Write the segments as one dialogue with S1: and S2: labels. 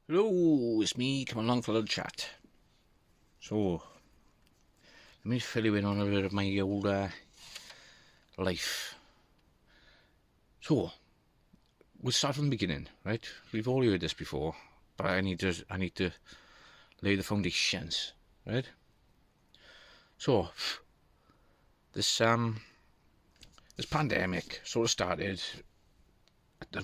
S1: Hello, it's me coming along for a little chat. So, let me fill you in on a bit of my old life. So, we'll start from the beginning, right? We've all heard this before, but I need to lay the foundations, right? So, this pandemic sort of started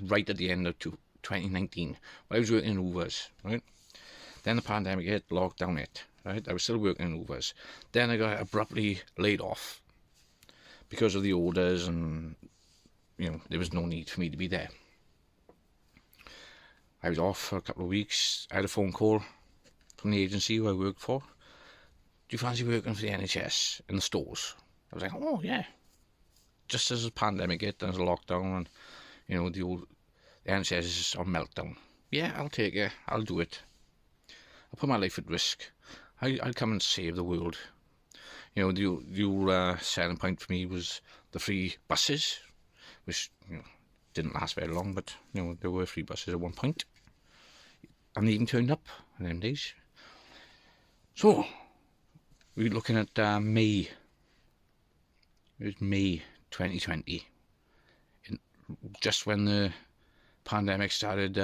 S1: right at the end of 2019. When I was working in Hoovers, right? Then the pandemic hit, lockdown hit, right? I was still working in Hoovers. Then I got abruptly laid off because of the orders, and there was no need for me to be there. I was off for a couple of weeks. I had a phone call from the agency who I worked for. Do you fancy working for the NHS in the stores? I was like, oh yeah. Just as the pandemic hit, there was a lockdown, and the NHS is on meltdown. Yeah, I'll take it. I'll do it. I'll put my life at risk. I'll come and save the world. The selling point for me was the free buses, which didn't last very long, but there were free buses at one point, and they even turned up in them days. So we were looking at May. It was May 2020, just when the pandemic started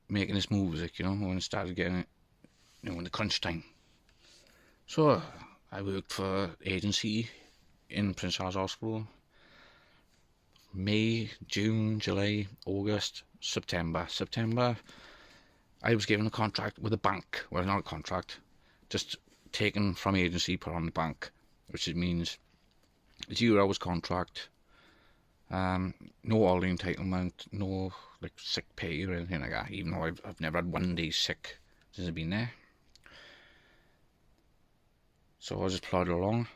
S1: making its moves, when it started getting, in the crunch time. So I worked for agency in Prince Charles Hospital. May, June, July, August, September. I was given a contract with a bank. Well, not a contract, just taken from agency, put on the bank, which means a 0 hours contract, no holiday entitlement, no sick pay or anything like that, even though I've never had 1 day sick since I've been there. So I just plodded along,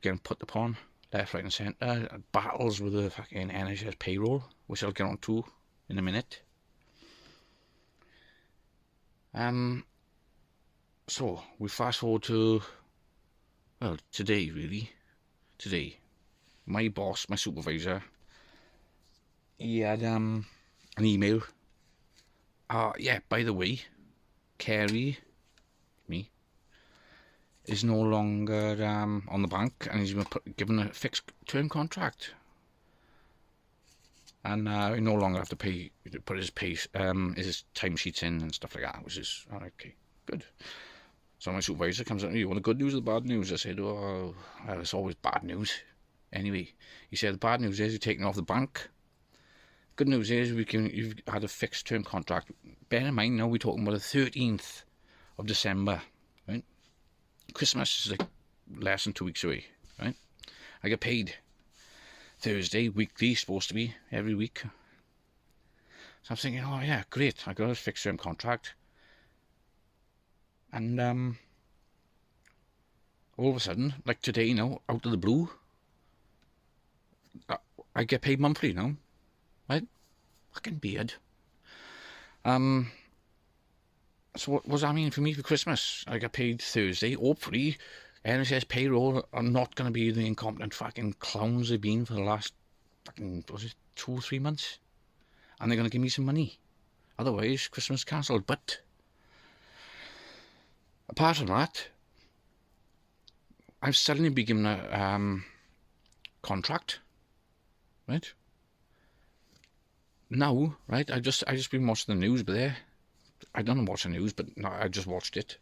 S1: getting put upon left, right and centre, battles with the fucking NHS payroll, which I'll get on to in a minute. So we fast forward to, well, today really. Today, my boss, my supervisor, he had an email. Yeah, by the way, Kerry, me, is no longer on the bank, and he's been given a fixed term contract, and he no longer have to put his timesheets in and stuff like that, which is okay, good. So my supervisor comes up to me, you want the good news or the bad news? I said, oh, well, it's always bad news. Anyway, he said the bad news is you're taking off the bank. Good news is you've had a fixed term contract. Bear in mind now we're talking about the 13th of December, right? Christmas is like less than 2 weeks away, right? I get paid Thursday, weekly, supposed to be, every week. So I'm thinking, oh yeah, great, I got a fixed term contract. And all of a sudden, like today now, out of the blue, I get paid monthly now, right? Fucking beard. So what does that mean for me for Christmas? I get paid Thursday. Hopefully, NHS payroll are not going to be the incompetent fucking clowns they've been for the last fucking, 2 or 3 months? And they're going to give me some money. Otherwise, Christmas cancelled. But apart from that, I've suddenly been given a contract, right? Now, right, I just been watching the news, but there, I don't watch the news, but no, I just watched it.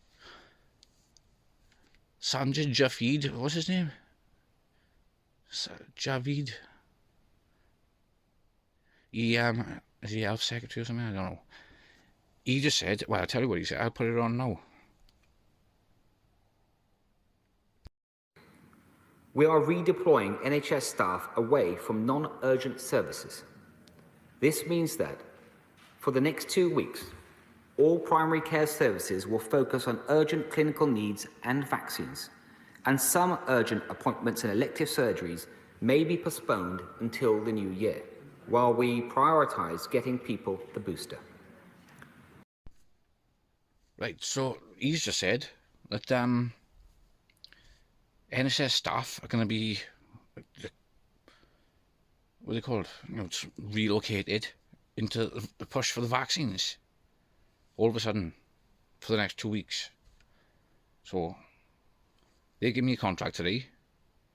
S1: Sanjay Javid, what's his name? Javid. He is he health secretary or something? I don't know. He just said, well, I'll tell you what he said. I'll put it on now.
S2: We are redeploying NHS staff away from non-urgent services. This means that for the next 2 weeks, all primary care services will focus on urgent clinical needs and vaccines, and some urgent appointments and elective surgeries may be postponed until the new year, while we prioritise getting people the booster.
S1: Right, so he's just said that NHS staff are going to be, what are they called? Relocated into the push for the vaccines. all of a sudden for the next 2 weeks. So they give me a contract today,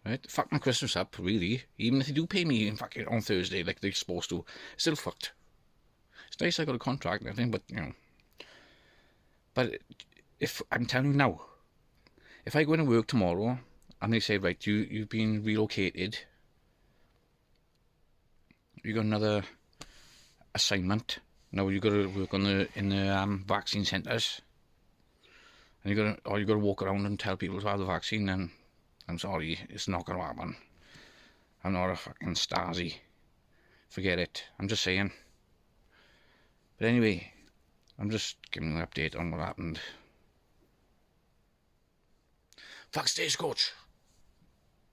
S1: right? Fuck my Christmas up, really. Even if they do pay me in fact on Thursday like they're supposed to, it's still fucked. It's nice I got a contract and everything, but you know. But if I'm telling you now, if I go into work tomorrow and they say, right, you've been relocated, you got another assignment. Now you got to work on in the vaccine centres, and you got to walk around and tell people to have the vaccine. Then I'm sorry, it's not going to happen. I'm not a fucking Stasi. Forget it. I'm just saying. But anyway, I'm just giving an update on what happened. Fuck Stagecoach.